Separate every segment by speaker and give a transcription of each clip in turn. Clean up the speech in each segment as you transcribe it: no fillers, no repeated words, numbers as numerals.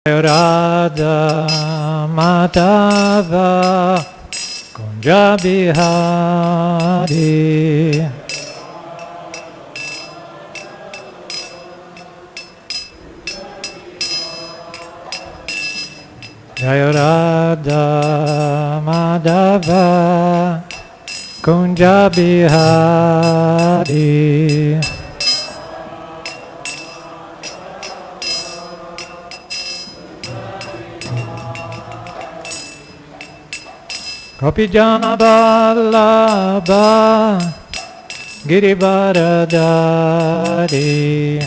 Speaker 1: Radha Madhava Kunja Bihari Jaya Radha Madhava Kunja Bihari Gopijana Vallabha Girivaradari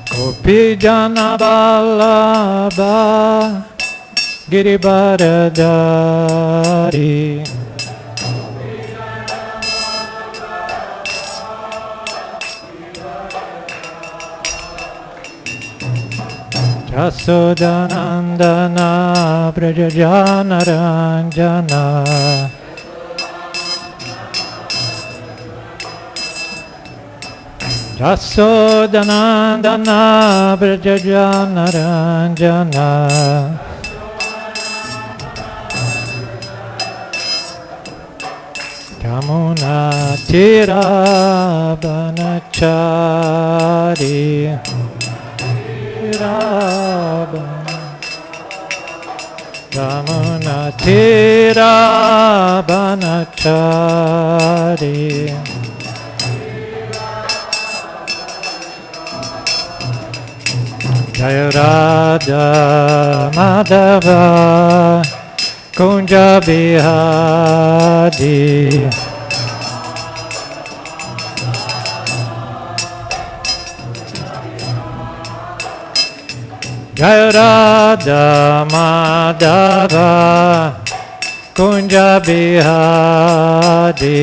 Speaker 1: Gopijana Vallabha Girivaradari Jasodanandana Brajajana Ranjana Jasodanandana Brajajana Ranjana Yamuna Tira Banachari Yamuna Tira Banachari Jaya Radha Madhava Kunja Bihari Jaya Radha Madhava Kunja Bihari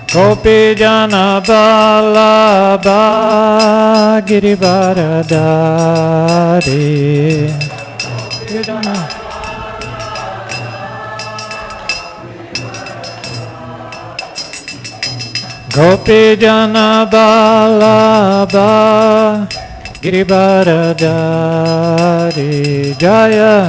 Speaker 1: Gopijana Vallabha Girivaradari Gopijana Vallabha Girivaradari Jaya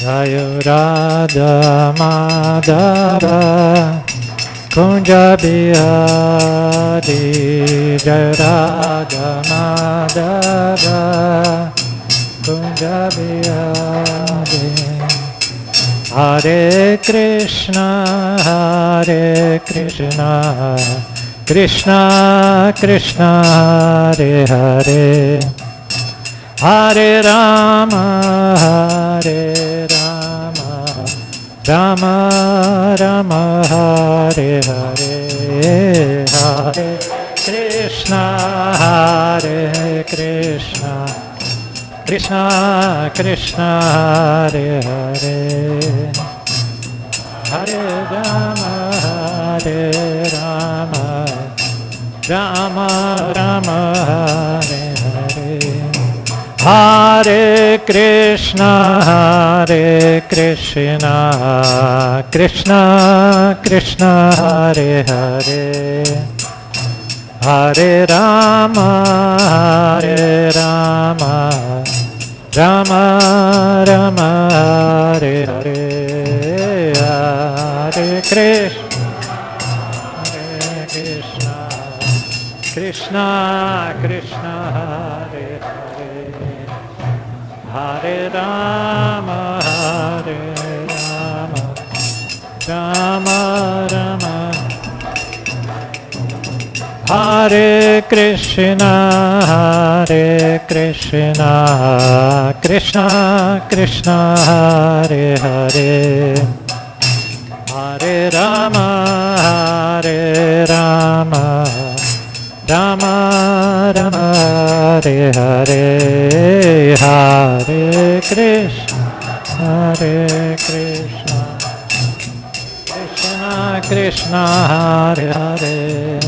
Speaker 1: Jaya Radha Madhava Kunja Bihari Jaya Radha Madhava Kunja Bihari Hare Krishna Krishna Krishna Hare Hare Hare Rama Rama Rama Hare Hare Hare Krishna Krishna Krishna Hare Hare Hare Rama Rama Rama Hare Hare Hare Krishna Krishna Krishna Hare Hare Hare Rama Rama Rama Hare Hare Hare Krishna Krishna Krishna Hare Hare Hare Rama Rama Rama Hare Krishna Krishna Krishna Hare Hare Hare Rama Rama Rama Hare Hare Hare Krishna Krishna Krishna Krishna Hare Hare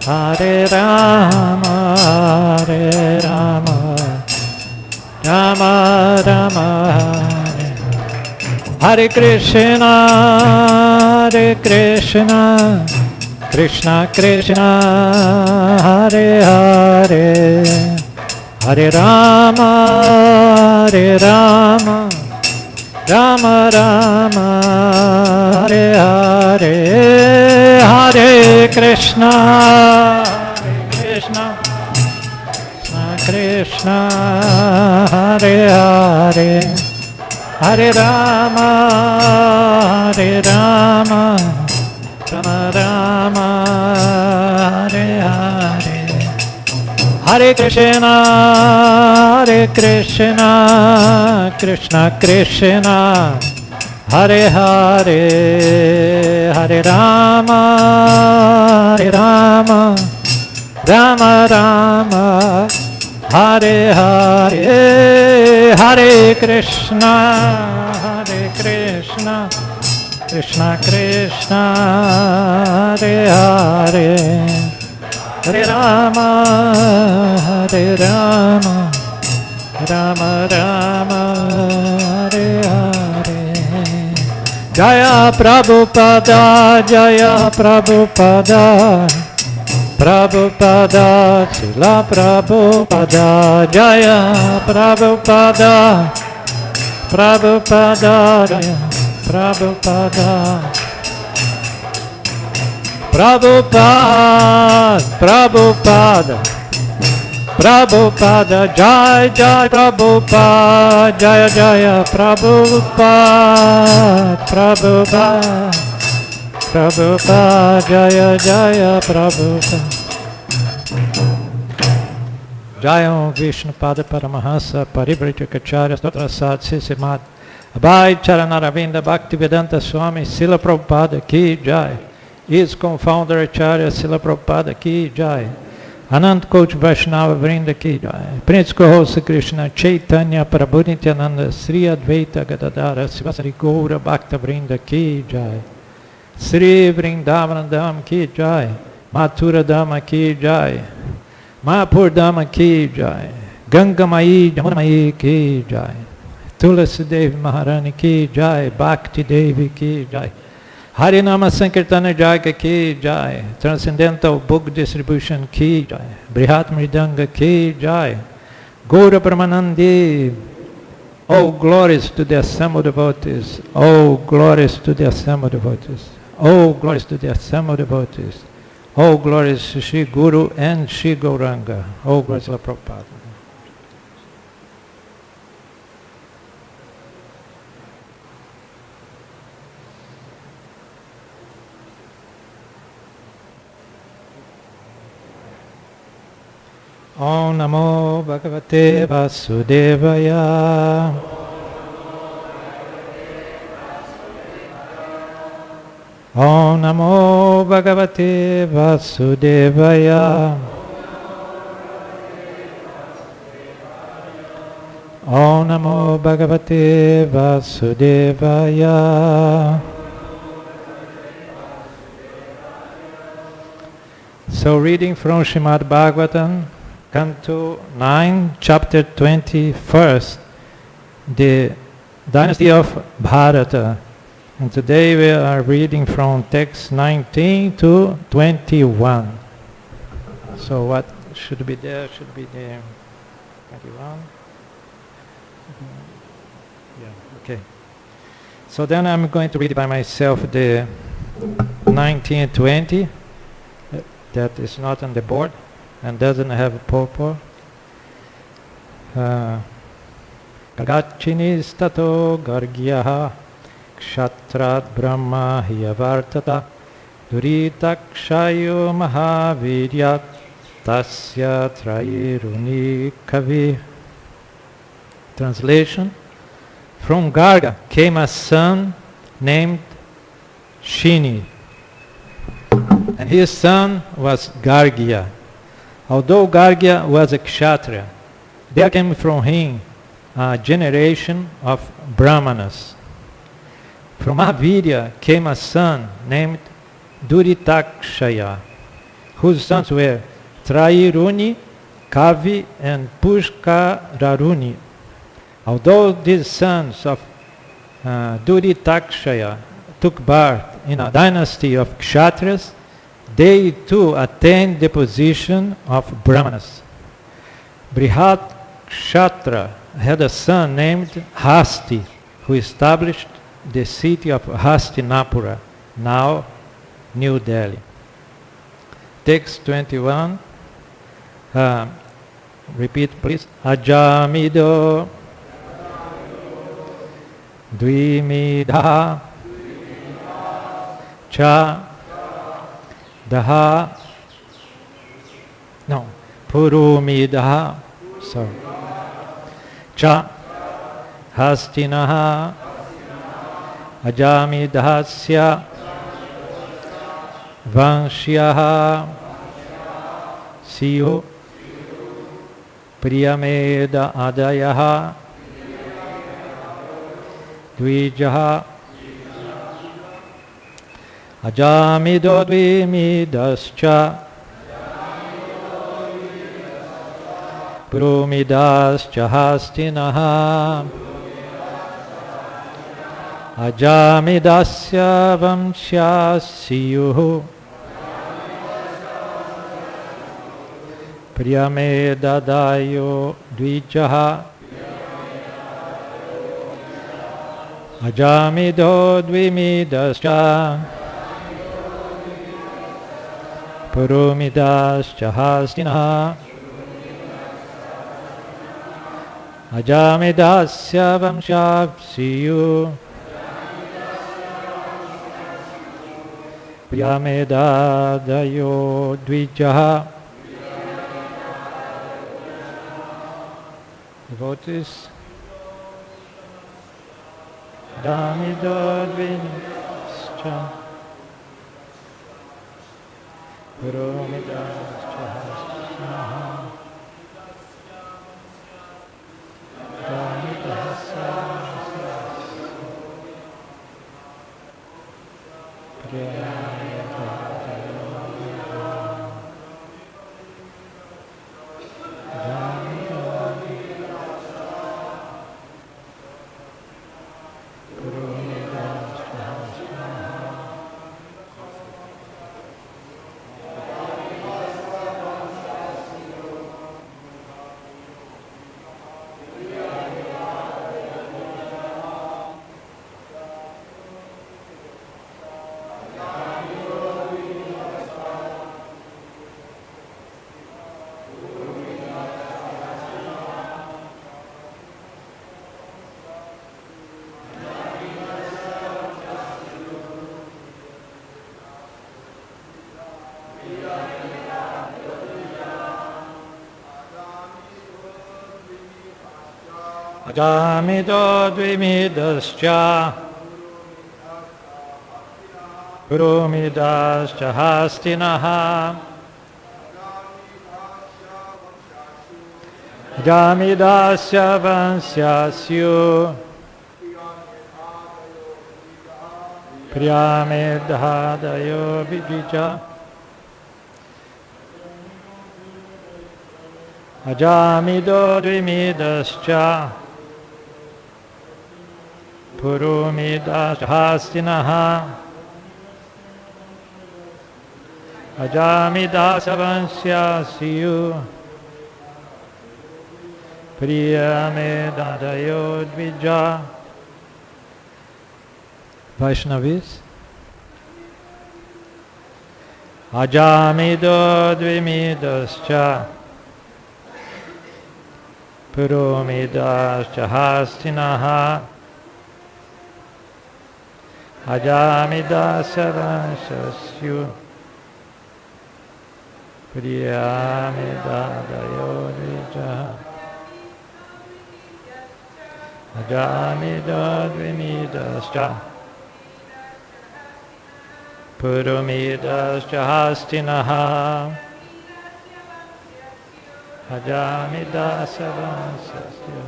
Speaker 1: Hare Rama Hare Rama Rama Rama Hare Krishna Hare Krishna Krishna Krishna Hare Hare Hare Rama Hare Rama Rama Rama Hare Hare Hare Krishna Krishna Krishna Hare Hare Hare Rama Hare Rama Rama Rama Hare Hare Hare Krishna Hare Krishna Krishna Krishna Hare Hare Hare Rama Hare Rama Rama Rama Hare Hare Hare Krishna Krishna Krishna Hare Hare Hare Rama Rama Rama Hare Hare Jaya Prabhupada Jaya Prabhupada Prabhupada, Srila Prabhupada, Jaya Prabhupada, Prabhupada, Jaya Prabhupada, Prabhupada, Prabhupada, Prabhupada, Jai Jai Prabhupada, Jaya Jaya Prabhupada, Prabhupada. Prabhupada, Jaya Jaya Prabhupada. Jaya Vishnu Pada Paramahansa Parivrajacacharya Stotrasad Sisimat Abhay Charanaravinda Bhaktivedanta Swami Srila Prabhupada Ki Jai. His co-founder Acharya Srila Prabhupada Ki Jai. Anant Koch Vaishnava Vrinda Ki Jai. Prince Kohosa Krishna Chaitanya Prabhu Nityananda Sri Advaita Gadadara Sivasari Gaura Bhakta Vrinda Ki Jai. Sri Vrindavan Dham Ki Jai, Mathura Dhama Ki Jai, Mayapur Dhama Ki Jai, Ganga Mai Jamunamai Ki Jai, Tulasi Devi Maharani Ki Jai, Bhakti Devi Ki Jai, Harinama Sankirtana Jaga Ki Jai, Transcendental Book Distribution Ki Jai, Brihat Mridanga Ki Jai, Gaura Brahmanandi. Oh, glories to the assembled devotees. Oh, glories to the assembled devotees. Oh, glories to the assembled devotees. Oh, glories to Shri Guru and Shri Gauranga. Oh, glories to Prabhupada. Om Namo Bhagavate Vasudevaya. Om Namo Bhagavate Vasudevaya. Om Namo Bhagavate Vasudevaya. So reading from Srimad Bhagavatam, Canto 9, Chapter 21st, the Dynasty of Bharata. And today we are reading from text 19 to 21. So what should be there? Should be there 21. Yeah, okay. So then I'm going to read by myself the 19 and 20. That is not on the board and doesn't have a purport. Gagachinis tato gargyaha kshatrat brahma hyavartata duritakshayo mahaviryat tasya trayiruni kavi. Translation: From Garga came a son named Shini, and his son was Gargya. Although Gargya was a kshatriya, there came from him a generation of brahmanas. From Avirya came a son named Duritakshaya, whose sons were Trairuni, Kavi, and Pushkararuni. Although these sons of Duritakshaya took birth in a dynasty of Kshatriyas, they too attained the position of Brahmanas. Brihat Kshatra had a son named Hasti, who established the city of Hastinapura, now New Delhi. Text 21. Repeat please. Ajamido Dvimidha Cha Daha No Purumidha Cha Hastinaha Ajamidhasya Vanshyaha Siyo Priyameda Adayaha Dvijaha Ajamido Dvimidascha Prumidascha Hastinaha Ajamidasya Vamshyasiyuhu Priyamedadayo Dvijaha Ajamido Dvimidascha Purumidascha Hastinaha Ajamidasya Vamshyasiyuhu Priyamedadayo Dvijaha. Devotees. Ajamido Dvimidascha Purumidascha Hastinaha Ajamidasya Ajamido Dvimidascha Purumidascha Hastinaha Ajamidasya Vansyasyu Priyamedhadayo Vidija Ajamido Dvimidascha Purumidascha Hastinaha Ajamidasya Vansyasyu Priyamedhadayo Dvija. Vaishnavis. Ajamido Dvimidascha Purumidascha Hastinaha Ajamidasya Vansyasyu Priyamedhadayo Dvija Ajamido Dvimidascha Purumidascha Hastinaha Ajamidasya Vansyasyu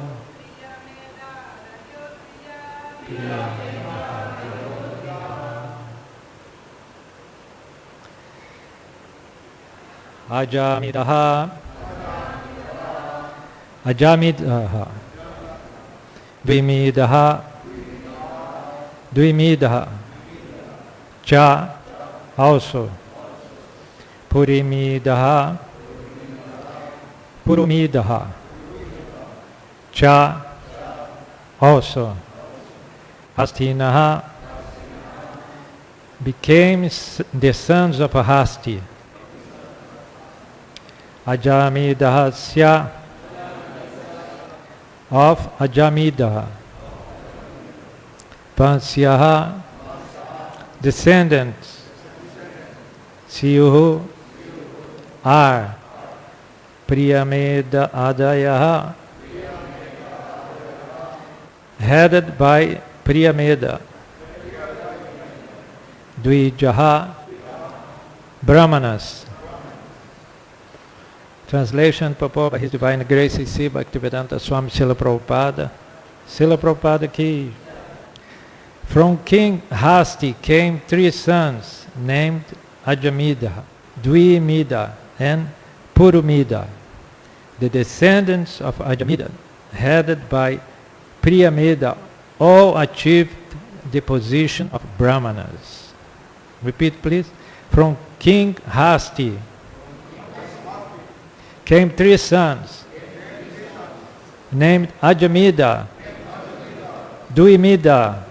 Speaker 1: Priyamedhadayo Ajamidaha, Ajamidaha, Dvimidaha, Dvimidaha, Cha, also, Purimidaha, Purumidaha, Cha, also, Hastinaha, became the sons of Hasti. Ajamidahasya, of Ajamidaha. Pansyaha, descendants. Siyuhu, are. Priyameda Adayaha, headed by Priyameda. Dvijaha, Brahmanas. Translation purport by His Divine Grace C. Bhaktivedanta Swami Srila Prabhupada. Srila Prabhupada ki. From King Hasti came 3 sons named Ajamida, Dvimida, and Purumida. The descendants of Ajamida, headed by Priyameda, all achieved the position of Brahmanas. Repeat please. From King Hasti came 3 sons named Ajamida, Dvimida,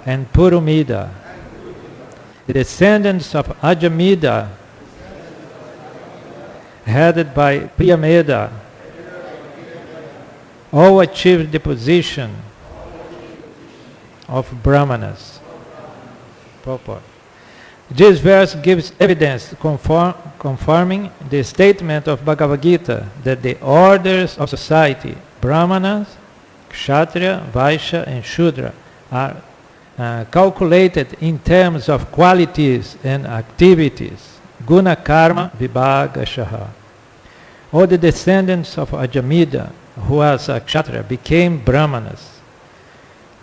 Speaker 1: and Purumida. The descendants of Ajamida, headed by Priyameda, all achieved the position of Brahmanas. Purport. This verse gives evidence confirming the statement of Bhagavad Gita that the orders of society, Brahmanas, Kshatriya, Vaishya, and Shudra, are calculated in terms of qualities and activities, guna karma vibhagashaha. All the descendants of Ajamida, who was a Kshatriya, became Brahmanas.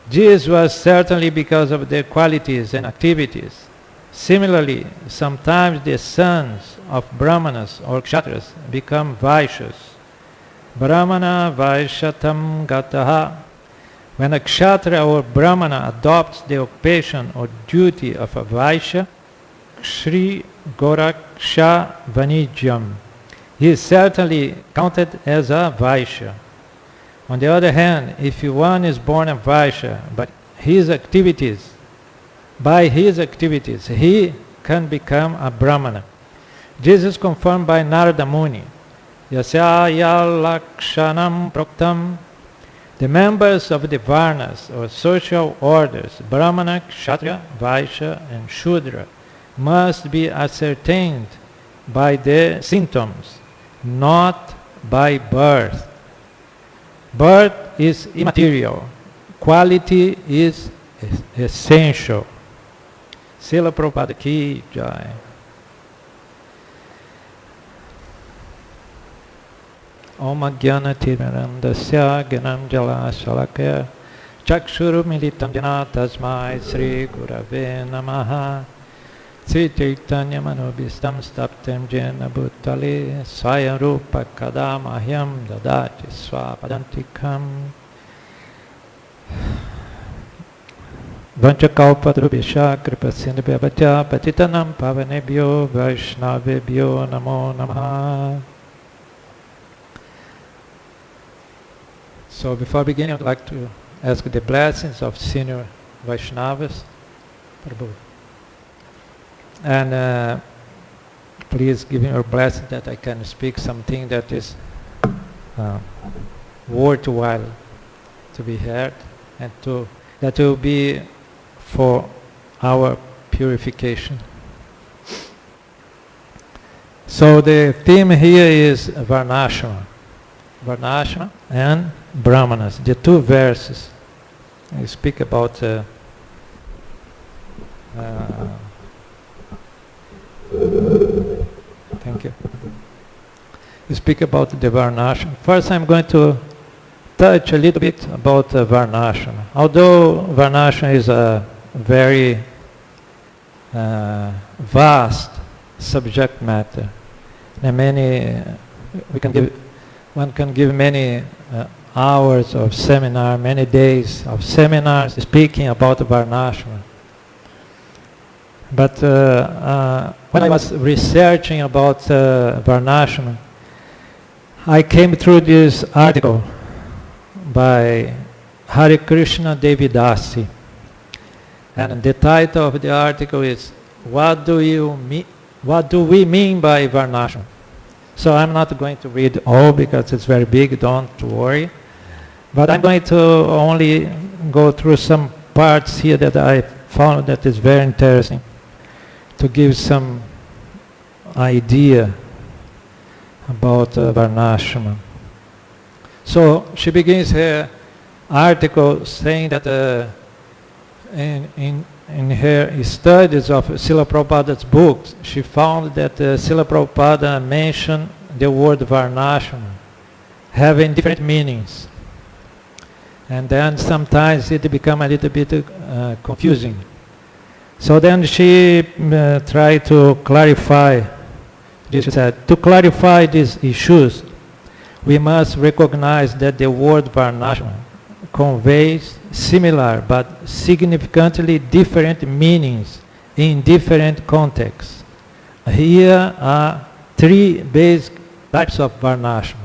Speaker 1: This was certainly because of their qualities and activities. Similarly, sometimes the sons of Brahmanas or Kshatriyas become Vaishyas. Brahmana Vaishyatam Gataha. When a Kshatriya or Brahmana adopts the occupation or duty of a Vaishya, Shri Goraksha Vanijyam, he is certainly counted as a Vaishya. On the other hand, if one is born a Vaishya, but by his activities, he can become a Brahmana. This is confirmed by Narada Muni. Yasya lakshanam proktam. The members of the Varnas or social orders, Brahmana, Kshatriya, Vaishya, and Shudra, must be ascertained by their symptoms, not by birth. Birth is immaterial. Quality is essential. Srila Prabhupada ki jai. Om Jnana Timirandasya Gyanam Jala Shalakaya Chakshuru Militam Jana Tasmai Sri Gurave Namaha Sri Chaitanya Manobhistam Staptem Jena Bhutale Swayam Rupa Kadamahyam Dadati Swapadantikam Vanchakalpadrubhisha Kripasindhibhyabhaccha Patitanam Pavanebhyo Vaishnavebhyo Namo Namaha. So before beginning, I'd like to ask the blessings of senior Vaishnavas. Prabhu. And please give me your blessing that I can speak something that is worthwhile to be heard and that will be for our purification. So the theme here is Varnashrama. Varnashrama and Brahmanas. The 2 verses. I speak about thank you. We speak about the Varnashrama. First I'm going to touch a little bit about Varnashrama. Although Varnashrama is a very vast subject matter, And one can give many hours of seminar, many days of seminars speaking about Varnashram. But when I was researching about Varnashram, I came through this article by Hare Krishna Devidasi. And the title of the article is, What do we mean by Varnashram? So I'm not going to read all because it's very big, don't worry. But I'm going to only go through some parts here that I found that is very interesting to give some idea about Varnashram. So she begins her article saying that in her studies of Srila Prabhupada's books, she found that Srila Prabhupada mentioned the word Varnashram having different meanings. And then sometimes it becomes a little bit confusing. So then she tried to clarify this. She said, to clarify these issues, we must recognize that the word Varnashram conveys similar but significantly different meanings in different contexts. Here are three basic types of Varnashram.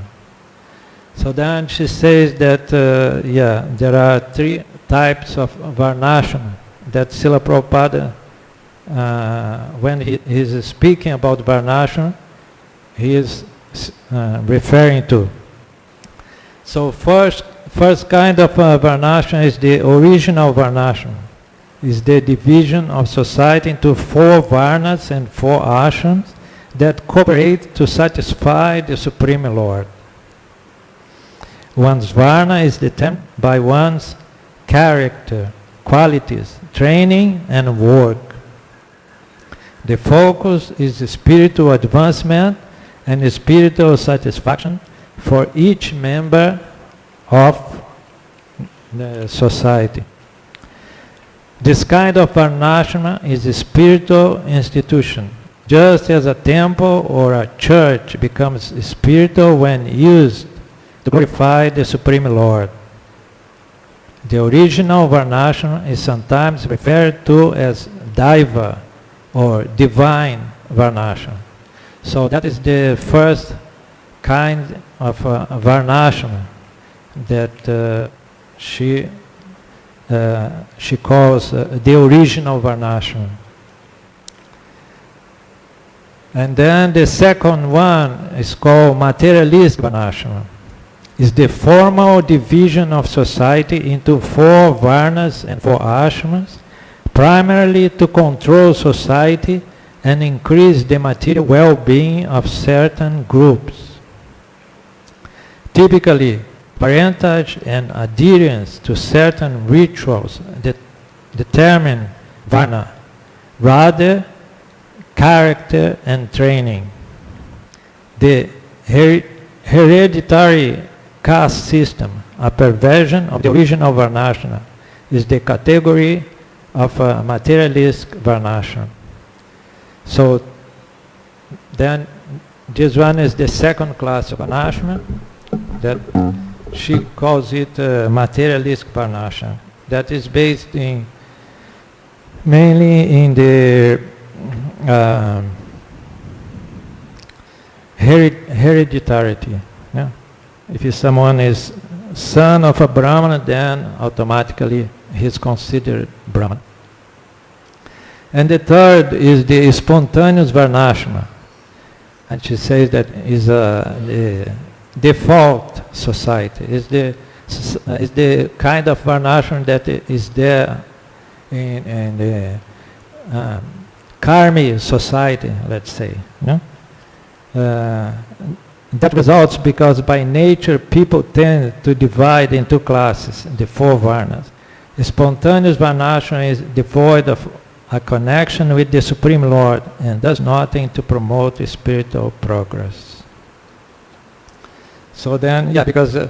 Speaker 1: So then she says that, there are three types of Varnashram that Srila Prabhupada, when he is speaking about Varnashram, he is referring to. So first kind of Varnashram is the original Varnashram. Is the division of society into 4 Varnas and 4 Ashrams that cooperate to satisfy the Supreme Lord. One's Varna is determined by one's character, qualities, training, and work. The focus is spiritual advancement and spiritual satisfaction for each member of the society. This kind of Varnashram is a spiritual institution, just as a temple or a church becomes spiritual when used to glorify the Supreme Lord. The original Varnashram is sometimes referred to as Daiva or divine Varnashram. So that is the first kind of Varnashram that she calls the original Varnashram. And then the second one is called materialistic Varnashram. Is the formal division of society into 4 Varnas and 4 Ashrams, primarily to control society and increase the material well-being of certain groups. Typically, parentage and adherence to certain rituals that determine Varna, rather character and training. The hereditary caste system, a perversion of the original Varnashram, is the category of materialistic Varnashram. So then this one is the second class of Varnashram, that she calls it materialistic Varnashram. That is based mainly in the hereditarity. Yeah? If someone is son of a Brahmana, then automatically he is considered Brahman. And the third is the spontaneous Varnashram. And she says that is the default society. Is the kind of Varnashram that is there in the Karmi society, let's say. Yeah? That results because by nature people tend to divide into classes, the 4 Varnas. The spontaneous Varnashram is devoid of a connection with the Supreme Lord and does nothing to promote spiritual progress. So then, because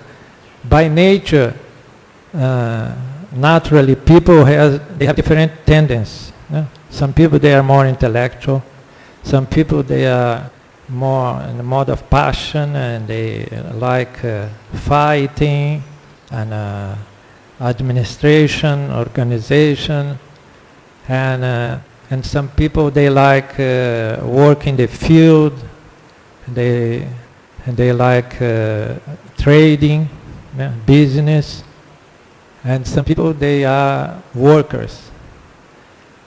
Speaker 1: by nature, naturally people have different tendencies. Yeah? Some people, they are more intellectual. Some people, they are more in the mode of passion, and they like fighting and administration, organization, and some people they like work in the field. They like trading, business, and some people they are workers.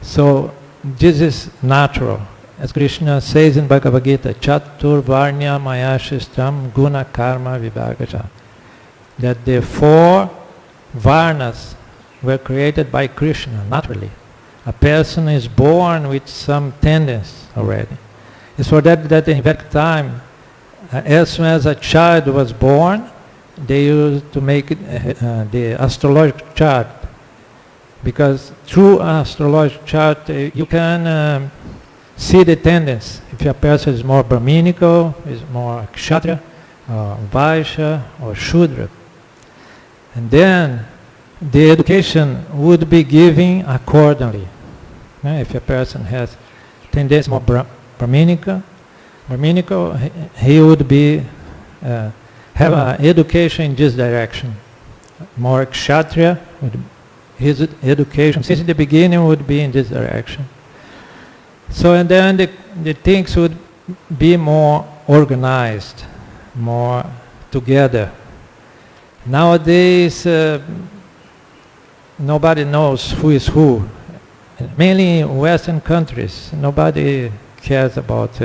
Speaker 1: So this is natural. As Krishna says in Bhagavad Gita, Chatur Varnya Mayashishtam Guna Karma Vibhagaja, that the 4 Varnas were created by Krishna naturally. A person is born with some tendency already. It's for that in that time, as soon as a child was born, they used to make the astrological chart, because through astrological chart you can see the tendency. If a person is more Brahminical, is more Kshatriya, or Vaishya, or Shudra. And then the education would be given accordingly. If a person has tendency more Brahminical, he would be have an education in this direction. More Kshatriya, his education since the beginning would be in this direction. So and then the things would be more organized, more together. Nowadays, nobody knows who is who. Mainly in Western countries, nobody cares about,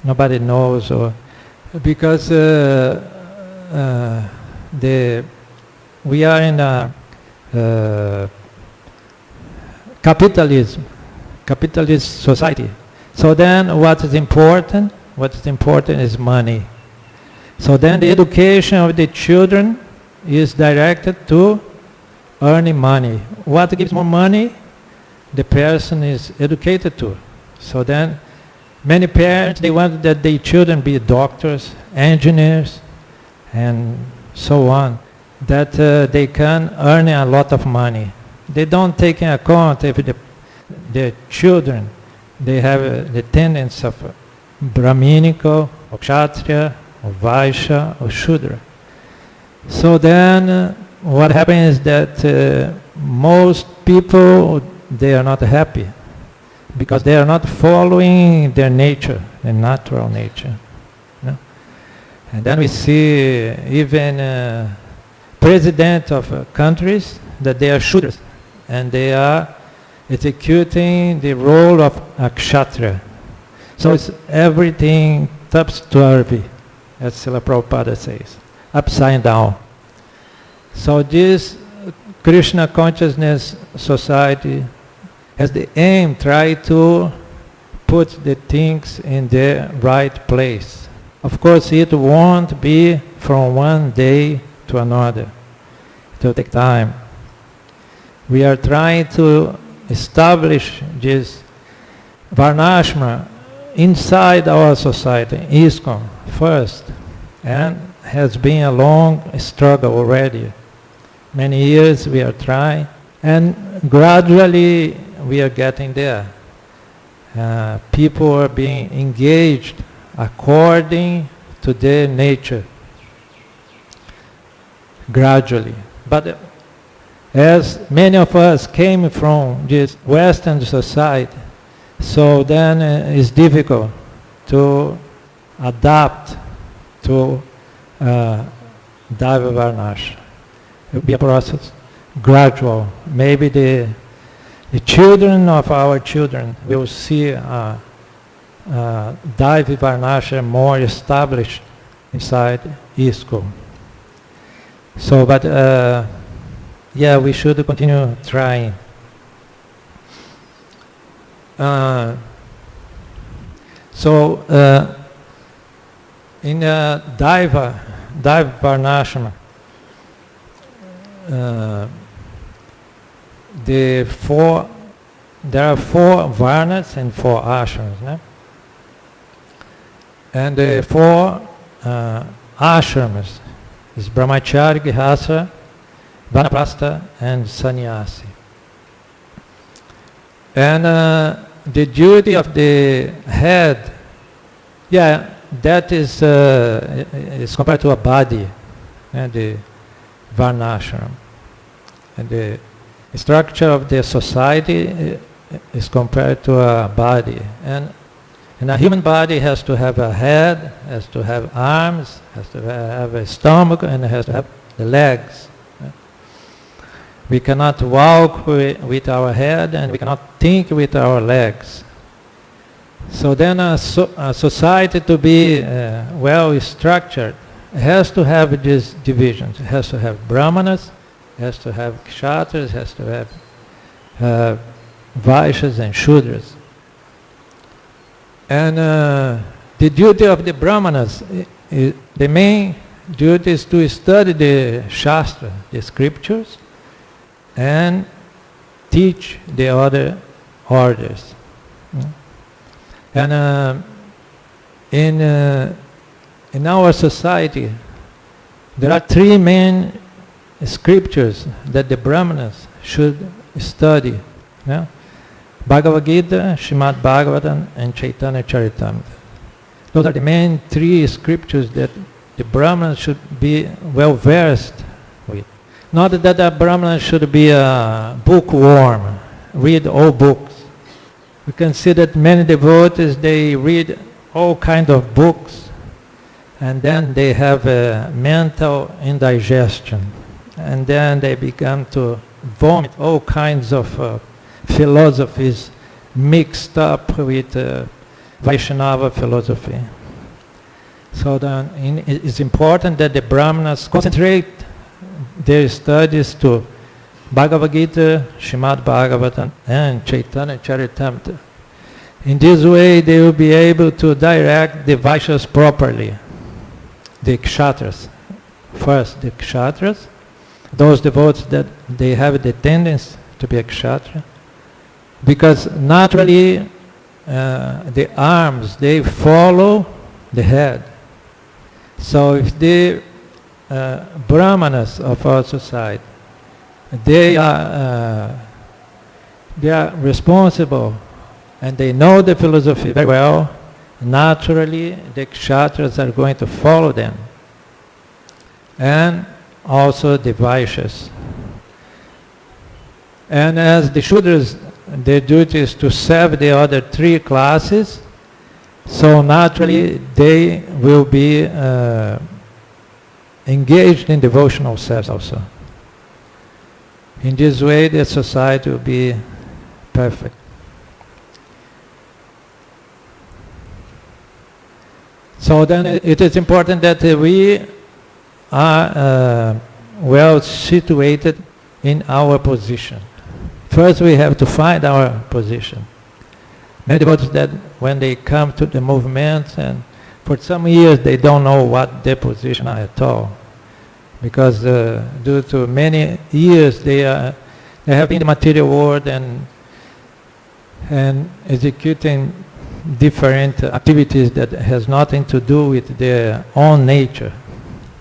Speaker 1: nobody knows, or because we are in a capitalist society. So then what is important? What is important is money. So then the education of the children is directed to earning money. What gives more money? The person is educated to. So then many parents, they want that their children be doctors, engineers, and so on, that they can earn a lot of money. They don't take into account if the children, they have the tendency of Brahminical, or Kshatriya, or Vaishya, or Shudra. So then what happens is that most people, they are not happy because they are not following their nature, their natural nature. No? And then we see even president of countries that they are Shudras, and they are executing the role of a Kshatriya. So it's everything topsy-turvy, as Srila Prabhupada says, upside down. So this Krishna consciousness society has the aim, try to put the things in their right place. Of course, it won't be from one day to another. It will take time. We are trying to establish this Varnashma inside our society, ISKCON, first, and has been a long struggle already. Many years we are trying, and gradually we are getting there. People are being engaged according to their nature, gradually. But as many of us came from this Western society, so then it's difficult to adapt to Daiva Varnashma. It will be a process, gradual. Maybe the children of our children will see Daiva Varnashma more established inside ISKCON. So, but yeah, we should continue trying. In Daiva Varnashma, there are 4 varnas and 4 ashrams. No? And the 4 ashramas is brahmachari, grihastha, vanaprastha, and sannyasi. And the duty of the head, that is compared to a body, the varnashram. And the structure of the society is compared to a body. And a human body has to have a head, has to have arms, has to have a stomach, and has to have the legs. We cannot walk with our head, and we cannot think with our legs. So then a society to be well structured has to have these divisions. It has to have brahmanas, it has to have kshatras, it has to have vaishyas and shudras. And the duty of the brahmanas, the main duty is to study the shastra, the scriptures, and teach the other orders. And in our society, there are three main scriptures that the brahmanas should study. Yeah? Bhagavad Gita, Srimad Bhagavatam, and Chaitanya Charitamrita. Those are the main three scriptures that the brahmanas should be well versed with. Not that a brahmana should be a bookworm, read all books. We can see that many devotees, they read all kinds of books, and then they have a mental indigestion, and then they begin to vomit all kinds of philosophies mixed up with Vaishnava philosophy. So then it's important that the brahmanas concentrate their studies to Bhagavad Gita, Srimad Bhagavatam, and Chaitanya Charitamrita. In this way, they will be able to direct the Vaishyas properly, the kshatras. First, the kshatras, those devotees that they have the tendency to be a kshatriya, because naturally the arms, they follow the head. So if the brahmanas of our society, they are responsible and they know the philosophy very well, naturally the kshatras are going to follow them. And also the vaishyas. And as the shudras, their duty is to serve the other three classes, so naturally they will be engaged in devotional service also. In this way, the society will be perfect. So then it is important that we are well situated in our position. First, we have to find our position. Many devotees that when they come to the movement, and for some years they don't know what their position are at all, because due to many years they have been in the material world and executing different activities that has nothing to do with their own nature.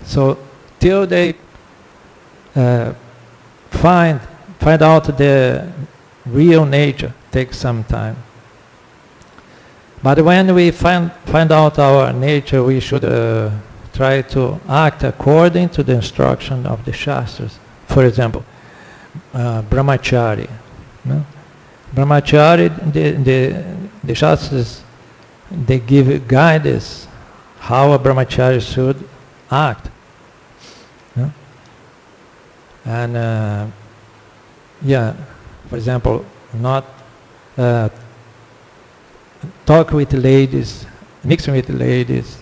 Speaker 1: So till they find out their real nature takes some time. But when we find out our nature, we should try to act according to the instruction of the Shastras. For example, brahmachari. No? Brahmachari, the Shastras, they give guidance how a brahmachari should act. No? And for example, not talk with ladies, mixing with ladies.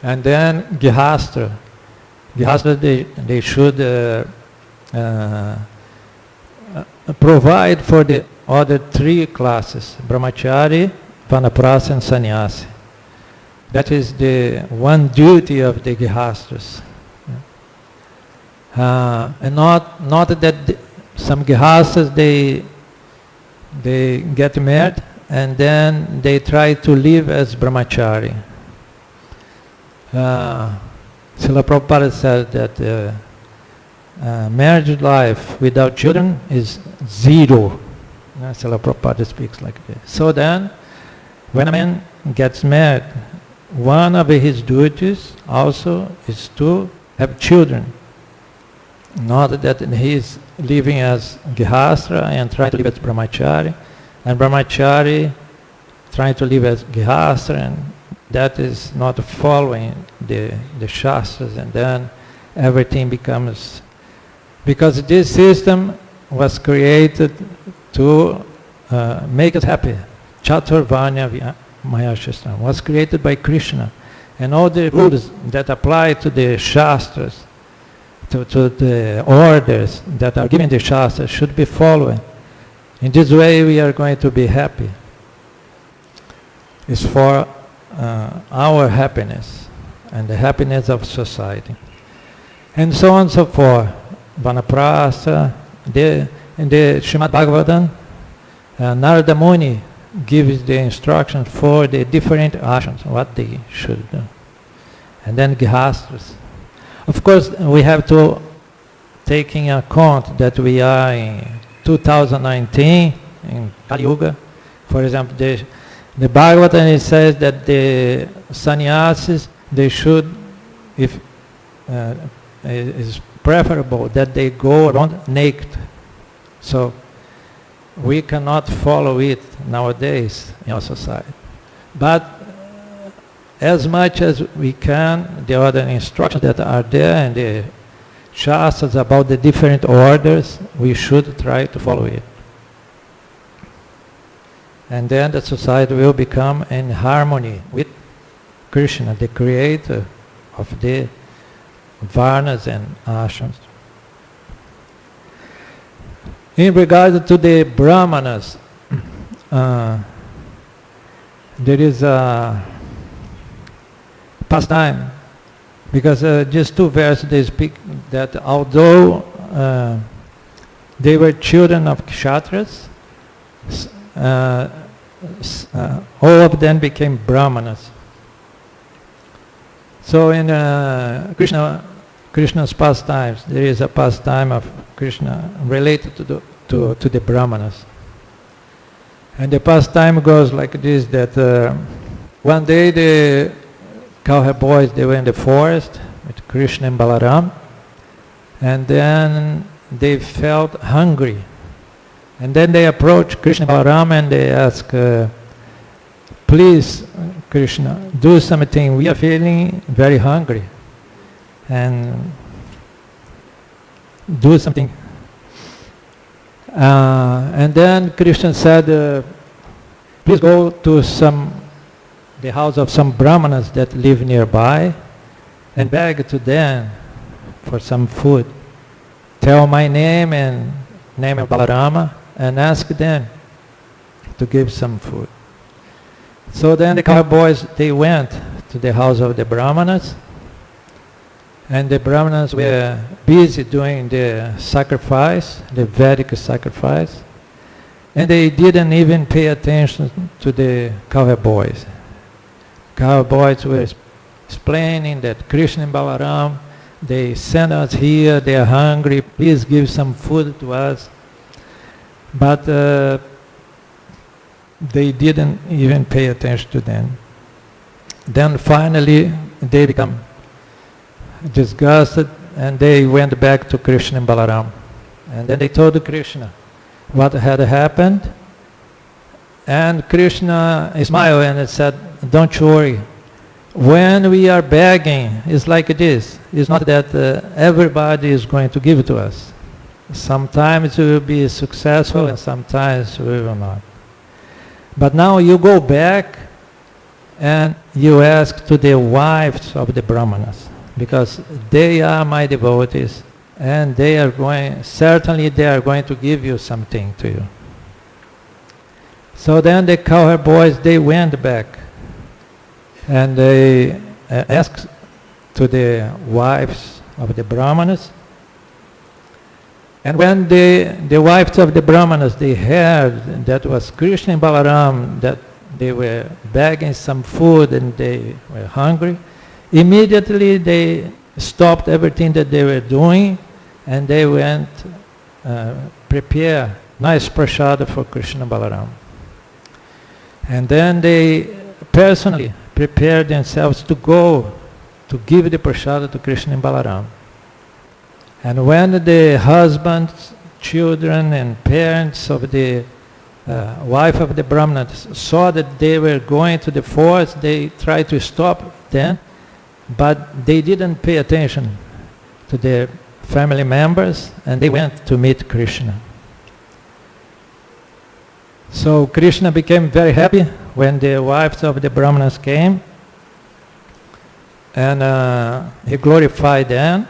Speaker 1: And then Grihastha, they should provide for the other three classes, brahmachari, vanaprastha, and sannyasi. That is the one duty of the Grihasthas. And not that some Grihasthas, they get married and then they try to live as brahmachari. Srila Prabhupada said that marriage life without children is zero. Srila Prabhupada speaks like this. So then, when a man gets married, one of his duties also is to have children. Not that he is living as Grihastra and trying to live as Brahmachari, and Brahmachari trying to live as Grihastra, and that is not following the Shastras, and then everything becomes... Because this system was created to make us happy. Chaturvarnya Mayashastra was created by Krishna, and all the rules that apply to the Shastras, to the orders that are given in the Shastras should be followed. In this way we are going to be happy. It's for our happiness and the happiness of society. And so on and so forth. Vanaprastha, in the Srimad Bhagavatam, Narada Muni gives the instruction for the different actions, what they should do. And then Grihastras. Of course, we have to take in account that we are in 2019, in Kali Yuga. For example, the Bhagavatam, it says that the sannyasis, they should, if is preferable that they go around naked. So we cannot follow it nowadays in our society. But as much as we can, the other instructions that are there and the Shastras about the different orders, we should try to follow it. And then the society will become in harmony with Krishna, the creator of the Varnas and Ashrams. In regard to the Brahmanas, there is a pastime, because just two verses they speak that although they were children of Kshatras, all of them became Brahmanas. So in Krishna's pastimes, there is a pastime of Krishna related to the Brahmanas. And the pastime goes like this, that one day the cowherd boys, they were in the forest with Krishna and Balaram, and then they felt hungry. And then they approached Krishna and Balaram and they asked, please, Krishna, do something. We are feeling very hungry. And do something. And then Krishna said, please go to the house of some Brahmanas that live nearby and beg to them for some food. Tell my name and name of Balarama and ask them to give some food. So then the cowboys, they went to the house of the Brahmanas, and the Brahmanas were busy doing the sacrifice, the Vedic sacrifice, and they didn't even pay attention to the cowherd boys. Cowherd boys were explaining that Krishna and Balaram, they sent us here, they are hungry, please give some food to us. But they didn't even pay attention to them. Then finally they become disgusted and they went back to Krishna and Balaram. And then they told Krishna what had happened. And Krishna smiled and said, don't worry. When we are begging, it's like this. It's not that everybody is going to give it to us. Sometimes we will be successful and sometimes we will not. But now you go back and you ask to the wives of the Brahmanas, because they are my devotees and they are going to give you something to you. So then the cowherd boys, they went back and they asked to the wives of the Brahmanas. And when the wives of the Brahmanas, they heard that was Krishna and Balaram, that they were begging some food and they were hungry, immediately they stopped everything that they were doing and they went prepare nice prasada for Krishna and Balaram. And then they personally prepared themselves to go to give the prasada to Krishna and Balaram. And when the husbands, children, and parents of the wife of the Brahmana saw that they were going to the forest, they tried to stop them, but they didn't pay attention to their family members, and they went to meet Krishna. So Krishna became very happy when the wives of the Brahmanas came, and he glorified them,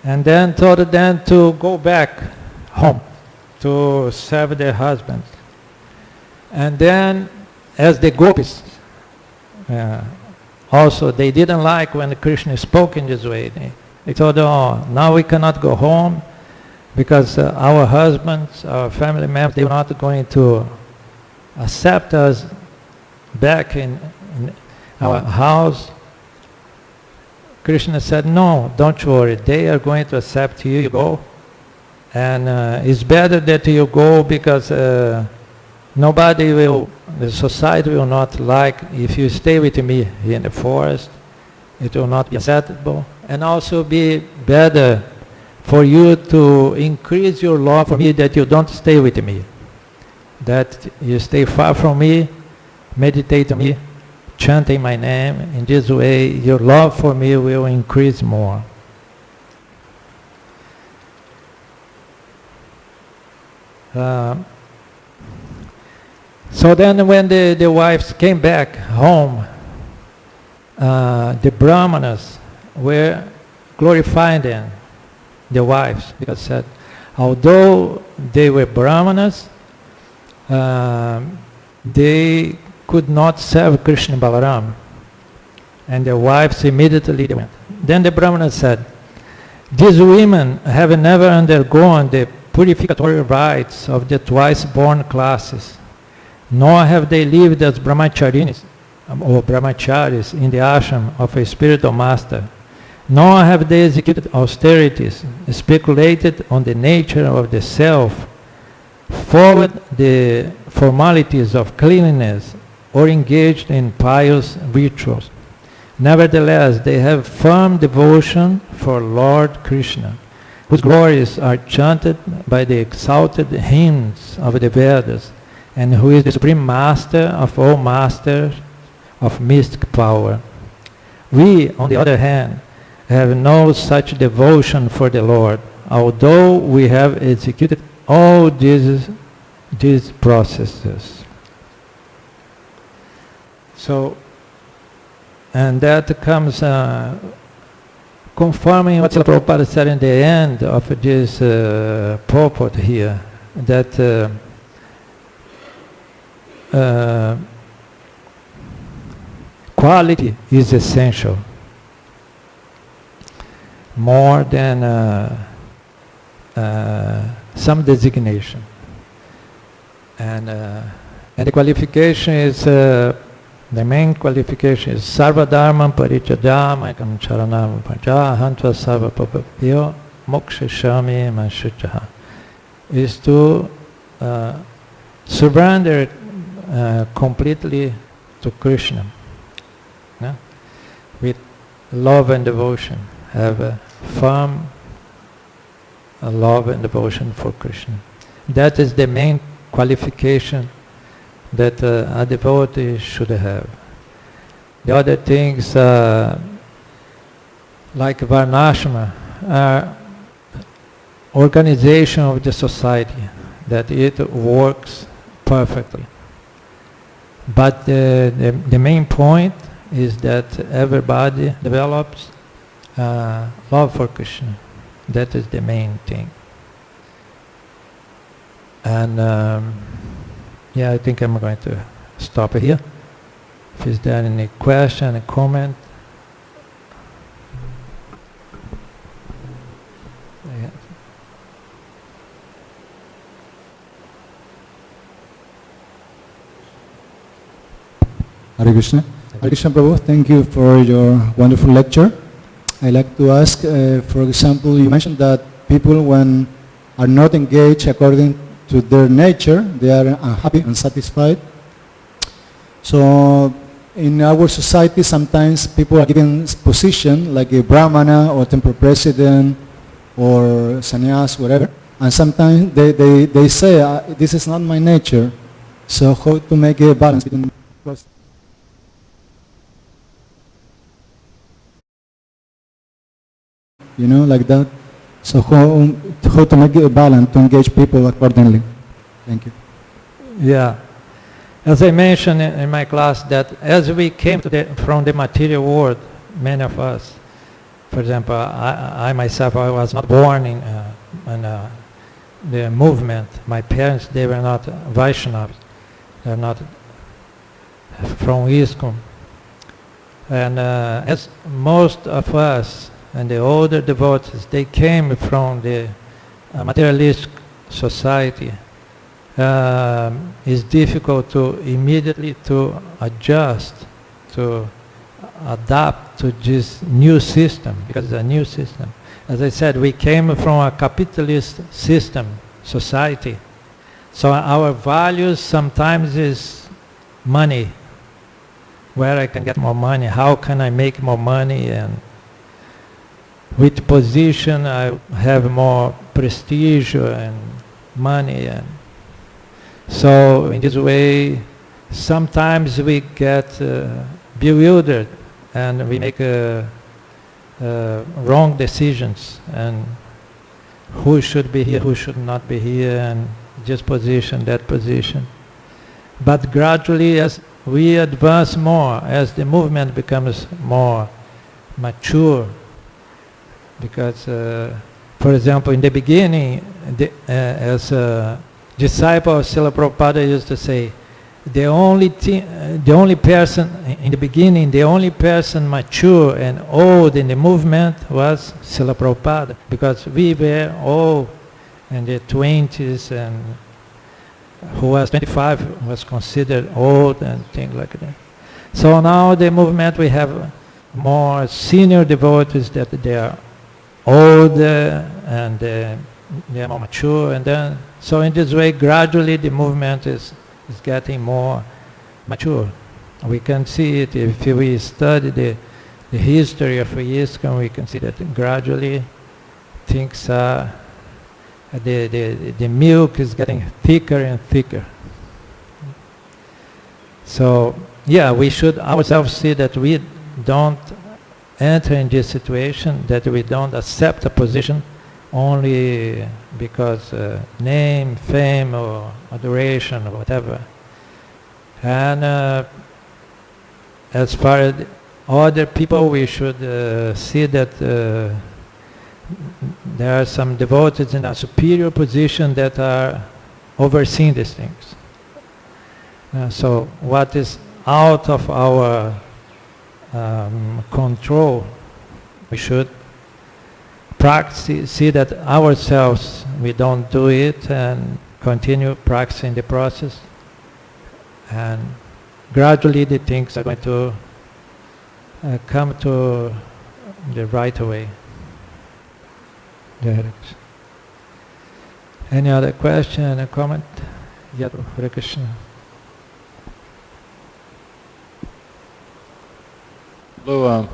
Speaker 1: and then told them to go back home to serve their husbands. And then, as the gopis, also they didn't like when Krishna spoke in this way. They told, oh, now we cannot go home because our husbands, our family members, they were not going to accept us back in our house. Krishna said, no, don't worry, they are going to accept you, you go. And it's better that you go because nobody will, the society will not like if you stay with me here in the forest. It will not be acceptable. And also be better for you to increase your love for me that you don't stay with me. That you stay far from me, meditate on me, chanting my name. In this way, your love for me will increase more. So then when the wives came back home, the Brahmanas were glorifying them, the wives, because said, although they were Brahmanas, they could not serve Krishna and Balaram. And the wives immediately went. Then the Brahmana said, these women have never undergone the purificatory rites of the twice-born classes, nor have they lived as brahmacharinis or brahmacharis in the ashram of a spiritual master, nor have they executed austerities, speculated on the nature of the self, followed the formalities of cleanliness, or engaged in pious rituals. Nevertheless, they have firm devotion for Lord Krishna, whose glories are chanted by the exalted hymns of the Vedas, and who is the supreme master of all masters of mystic power. We, on the other hand, have no such devotion for the Lord, although we have executed all these processes. So, and that comes confirming what Srila Prabhupada said in the end of this purport here, that quality is essential more than some designation. And the qualification is, the main qualification is Sarva Dharma Parichadam Ekam Charanam Paja Hantva Sarva Papapyo Moksha Shami Mashuchaha, is to surrender completely to Krishna, with love and devotion, have a firm love and devotion for Krishna. That is the main qualification that a devotee should have. The other things, like Varnashama, are organization of the society, that it works perfectly. But the main point is that everybody develops love for Krishna. That is the main thing. And yeah, I think I'm going to stop here. If is there any question, any comment? Yeah.
Speaker 2: Hare Krishna. Hare Krishna Prabhu, thank you for your wonderful lecture. I'd like to ask, for example, you mentioned that people, when are not engaged according to their nature, they are unhappy, unsatisfied, So in our society, sometimes people are given position like a brahmana or temple president or sannyas, whatever. And sometimes they say, this is not my nature. So how to make a balance between both? You know, like that. So how to make a balance to engage people accordingly? Thank you.
Speaker 1: Yeah. As I mentioned in my class, that as we came from the material world, many of us, for example, I myself, I was not born in the movement. My parents, they were not Vaishnavas. They're not from ISKCON. And as most of us and the older devotees, they came from the materialistic society. It's difficult to immediately to adjust, to adapt to this new system, because it's a new system. As I said, we came from a capitalist system, society. So our values sometimes is money. Where I can get more money, how can I make more money, and with position I have more prestige and money. And so in this way, sometimes we get bewildered and we make wrong decisions, and who should be here, who should not be here, and this position, that position. But gradually, as we advance more, as the movement becomes more mature, because, for example, in the beginning, as a disciple of Srila Prabhupada used to say, the only person, in the beginning, the only person mature and old in the movement was Srila Prabhupada, because we were all in the 20s, and who was 25 was considered old and things like that. So now the movement, we have more senior devotees that they are older and they are more mature, and then so in this way gradually the movement is getting more mature. We can see it if we study the history of ISKCON. We can see that gradually things are, the milk is getting thicker and thicker. So yeah, we should ourselves see that we don't enter in this situation, that we don't accept a position only because name, fame, or adoration, or whatever. And as far as other people, we should see that there are some devotees in a superior position that are overseeing these things. So what is out of our control, we should practice, see that ourselves we don't do it, and continue practicing the process, and gradually the things are going to come to the right way. Any other question or comment? Yadu, Hare Krishna.
Speaker 3: Hello,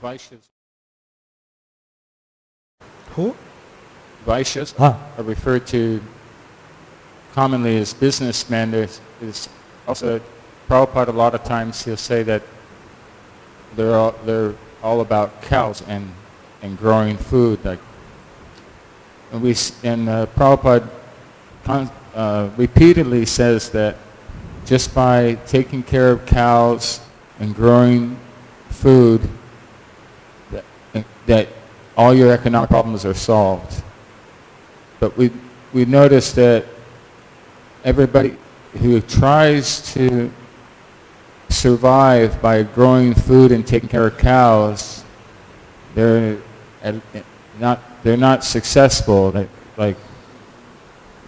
Speaker 3: Vaishyas.
Speaker 1: Who?
Speaker 3: Vaishyas are referred to commonly as businessmen. There's also, Prabhupada a lot of times he'll say that they're all about cows and growing food. Like, and Prabhupada repeatedly says that just by taking care of cows and growing food, that all your economic problems are solved. But we notice that everybody who tries to survive by growing food and taking care of cows, they're not successful. Like,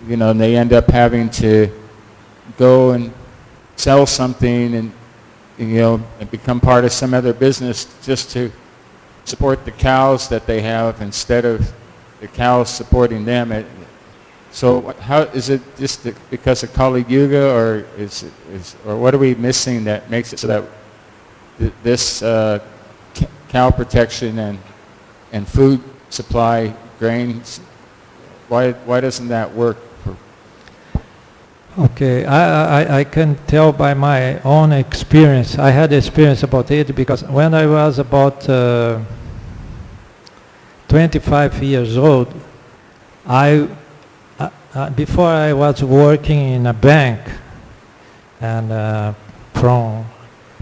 Speaker 3: you know, and they end up having to go and sell something and, you know, and become part of some other business just to support the cows that they have instead of the cows supporting them. So how is it just because of Kali Yuga, or or what are we missing that makes it so that this cow protection and food supply, grains, why doesn't that work?
Speaker 1: Okay, I can tell by my own experience. I had experience about it because when I was about 25 years old, before I was working in a bank, and from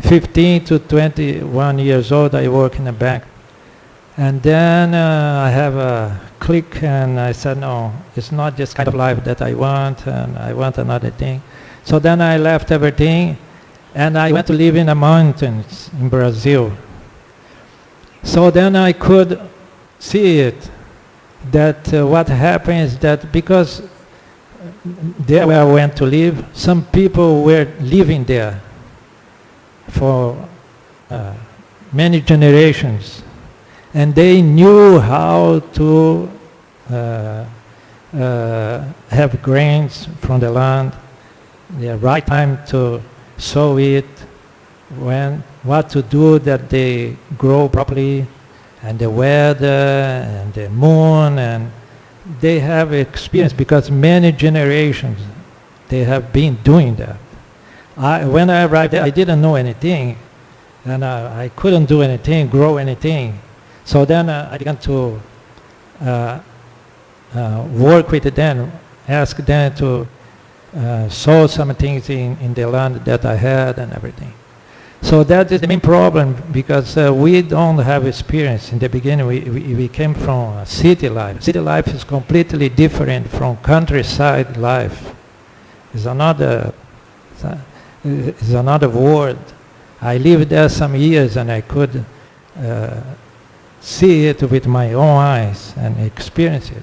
Speaker 1: 15 to 21 years old I work in a bank. And then I have a click and I said, no, it's not this kind of life that I want, and I want another thing. So then I left everything and I went to live in the mountains in Brazil. So then I could see it, that what happens is that because there where I went to live, some people were living there for many generations, and they knew how to have grains from the land, the right time to sow it, what to do that they grow properly, and the weather and the moon, and they have experience because many generations they have been doing that. When I arrived there, I didn't know anything, and I couldn't do anything, grow anything. So then I began to work with them, ask them to sow some things in the land that I had and everything. So that is the main problem, because we don't have experience. In the beginning, we came from city life. City life is completely different from countryside life. It's another world. I lived there some years and I could see it with my own eyes and experience it.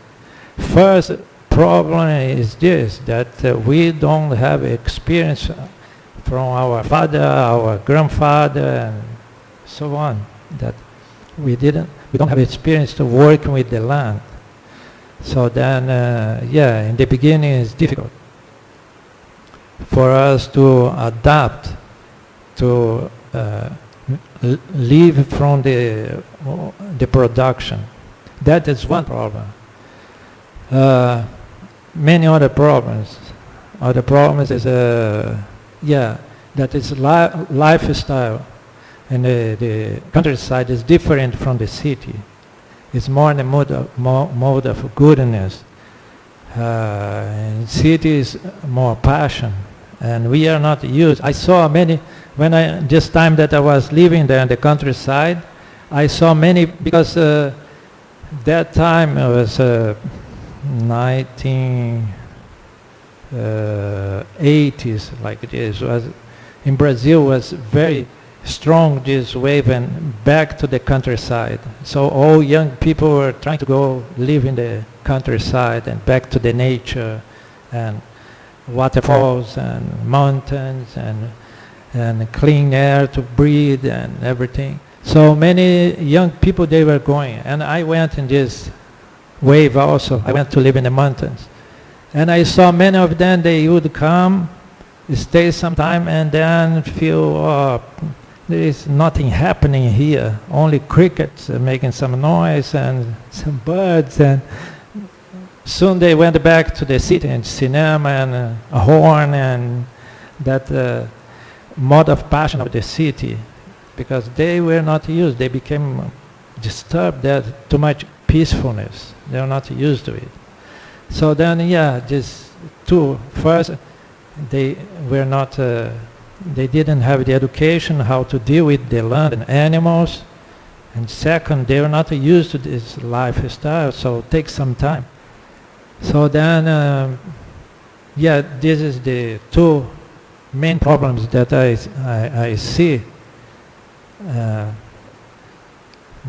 Speaker 1: First problem is this, that we don't have experience from our father, our grandfather, and so on, that we don't have experience to work with the land. So then, in the beginning it's difficult for us to adapt, to live from the production. That is one problem. Many other problems. Other problems is that is lifestyle, and the countryside is different from the city. It's more in the mode of goodness. And city is more passion, and we are not used. I saw many, this time that I was living there in the countryside, I saw many, because that time it was 1980s, like this. In Brazil was very strong, this wave, and back to the countryside. So all young people were trying to go live in the countryside and back to the nature and waterfalls and mountains and clean air to breathe and everything. So many young people, they were going, and I went in this wave also. I went to live in the mountains, and I saw many of them. They would come, stay some time, and then feel there is nothing happening here, only crickets making some noise and some birds, and soon they went back to the city and cinema and a horn and that mode of passion of the city, because they were not used. They became disturbed. There's too much peacefulness. They are not used to it. So then, just two. First, they were not. They didn't have the education how to deal with the land and animals, and second, they were not used to this lifestyle. So it takes some time. So then, this is the two main problems that I see.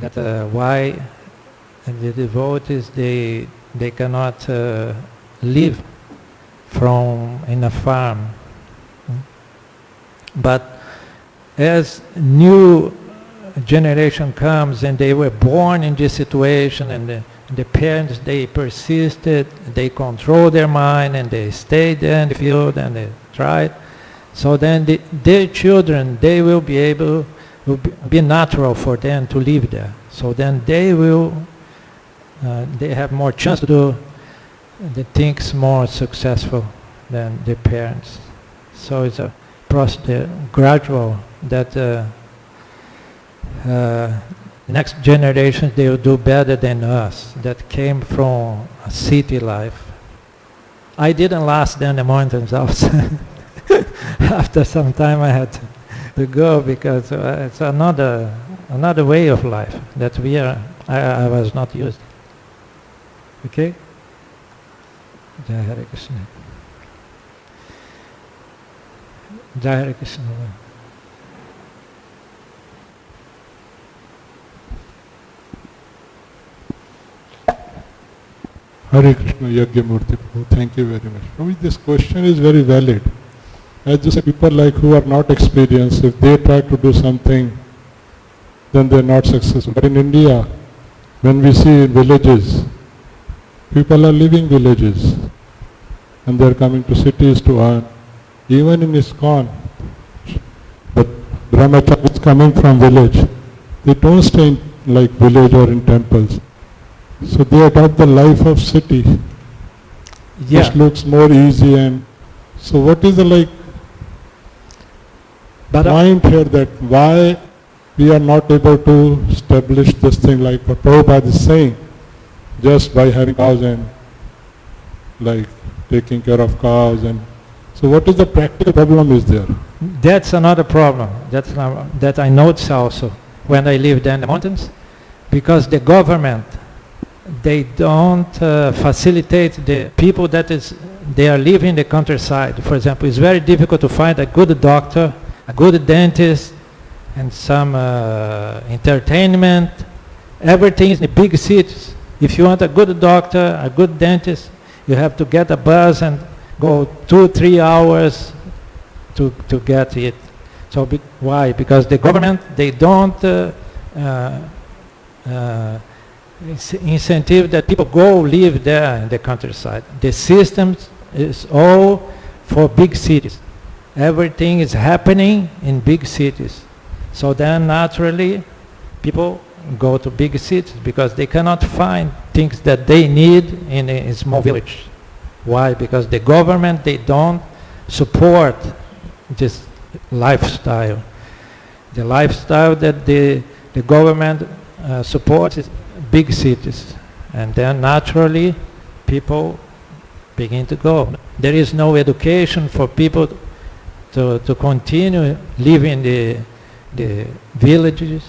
Speaker 1: That why the devotees they cannot live in a farm. But as new generation comes and they were born in this situation and the parents, they persisted, they control their mind and they stayed there in the field and they tried. So then their children, they will be able, be natural for them to live there. So then they will, they have more chance to do the things more successful than their parents. So it's a process, gradual, that the next generation, they will do better than us, that came from a city life. I didn't last in the mountains also. After some time I had to go because it's another way of life that I was not used. Okay? Jai Hare Krishna. Jai Hare Krishna.
Speaker 4: Hare Krishna, Yajnamurti. Thank you very much. This question is very valid. As you say, people like who are not experienced, if they try to do something, then they are not successful. But in India, when we see villages, people are leaving villages and they are coming to cities to earn. Even in ISKCON, the brahmacharis coming from village, they don't stay in like village or in temples. So they adopt the life of city, which looks more easy. And so what is the point here that why we are not able to establish this thing like what Prabhupada is saying, just by having cows and like taking care of cows? And so what is the practical problem is there?
Speaker 1: That's another problem that I noticed also when I lived in the mountains, because the government, they don't facilitate the people they are living in the countryside. For example, it's very difficult to find a good doctor, a good dentist, and some entertainment. Everything is in the big cities. If you want a good doctor, a good dentist, you have to get a bus and go 2-3 hours to get it. So why? Because the government, they don't incentive that people go live there in the countryside. The system is all for big cities. Everything is happening in big cities. So then naturally people go to big cities because they cannot find things that they need in a small village. Why? Because the government, they don't support this lifestyle. The lifestyle that the government supports is big cities, and then naturally people begin to go. There is no education for people to continue living the villages,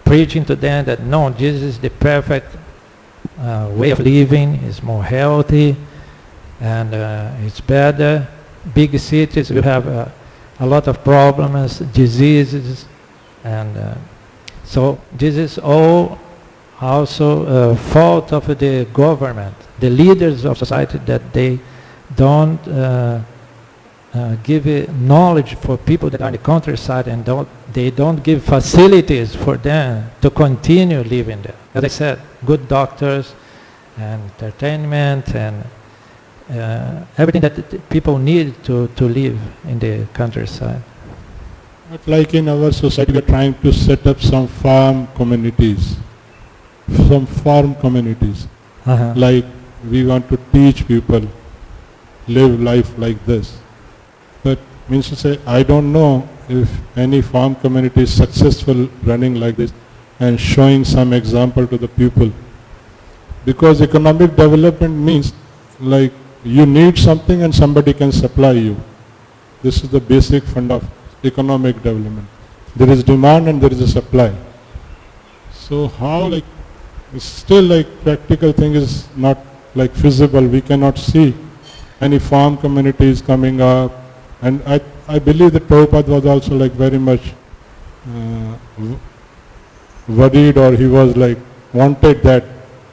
Speaker 1: preaching to them that no, this is the perfect way of living, it's more healthy and it's better. Big cities will have a lot of problems, diseases, and so this is all also a fault of the government, the leaders of society, that they don't give knowledge for people that are in the countryside, and they don't give facilities for them to continue living there. As I said, good doctors and entertainment and everything that people need to live in the countryside.
Speaker 4: But like in our society, we are trying to set up some farm communities. Like we want to teach people live life like this. But means to say, I don't know if any farm community is successful running like this and showing some example to the people. Because economic development means like you need something and somebody can supply you. This is the basic fund of economic development. There is demand and there is a supply. So how like still like practical thing is not like feasible. We cannot see any farm communities coming up. And I believe that Prabhupada was also like very much worried, or he was like wanted that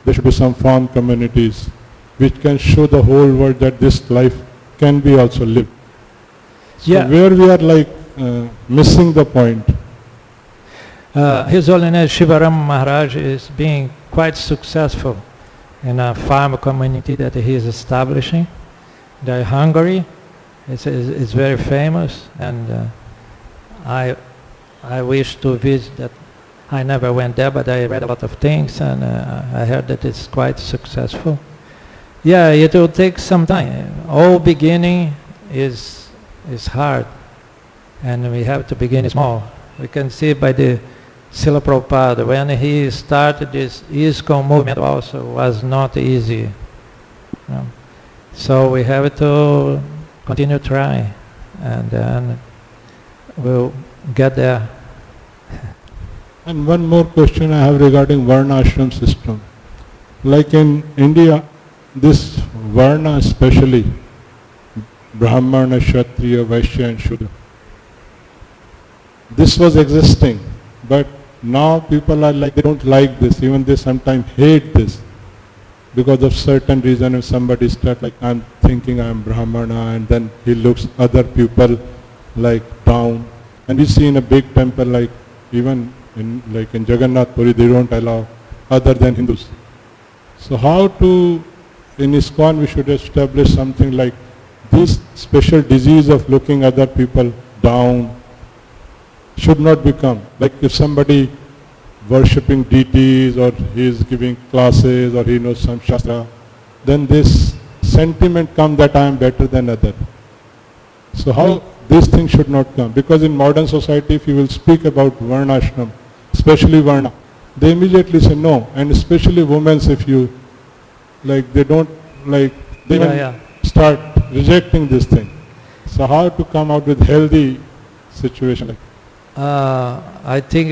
Speaker 4: there should be some farm communities which can show the whole world that this life can be also lived. So where we are like missing the point.
Speaker 1: His Holiness Shivaram Maharaj is being quite successful in a farm community that he is establishing. They're Hungary. It's very famous, and I wish to visit that. I never went there, but I read a lot of things, and I heard that it's quite successful. Yeah, it will take some time. All beginning is hard, and we have to begin small. We can see by the Srila Prabhupada, when he started this ISKCON movement also was not easy. So we have to continue trying, and then we'll get there.
Speaker 4: And one more question I have regarding Varna ashram system. Like in India, this Varna especially, Brahmana, Kshatriya, Vaishya and Shudra, this was existing, but now people are like, they don't like this, even they sometimes hate this because of certain reason. If somebody starts like, I'm thinking I'm Brahmana, and then he looks other people like down. And we see in a big temple, like even in Jagannath Puri, they don't allow other than Hindus. So how to, in ISKCON we should establish something like this special disease of looking other people down should not become. Like if somebody worshipping deities, or he is giving classes, or he knows some Shastra, then this sentiment comes that I am better than other. So how this thing should not come? Because in modern society, if you will speak about Varna ashram, especially Varna, they immediately say no, and especially women, if you, like they don't, like they start rejecting this thing. So how to come out with healthy situation?
Speaker 1: I think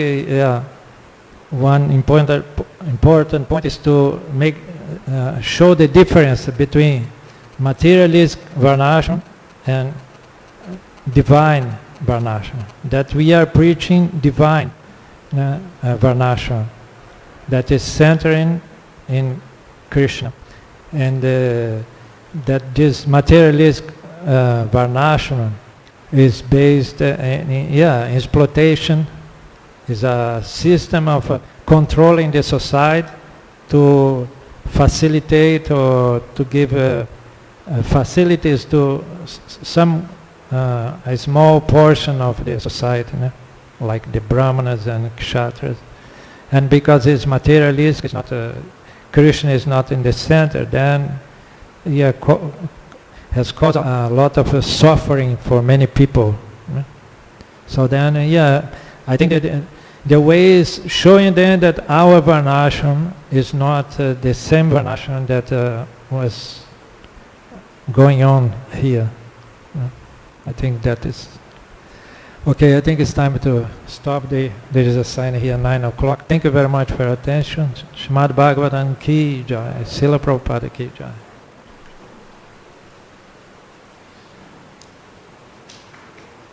Speaker 1: one important point is to make show the difference between materialist Varnashram and divine Varnashram. That we are preaching divine Varnashram, that is centering in Krishna, and that this materialist Varnashram is based in exploitation, is a system of controlling the society to facilitate or to give facilities to some a small portion of the society, like the Brahmanas and Kshatriyas. And because it's materialist, it's not Krishna is not in the center, then has caused a lot of suffering for many people. So then, I think that the way is showing them that our Varnashram is not the same Varnashram that was going on here. I think that is okay. I think it's time to stop. There is a sign here, 9 o'clock. Thank you very much for your attention. Srimad Bhagavatam ki jai, Srila Prabhupada ki jai.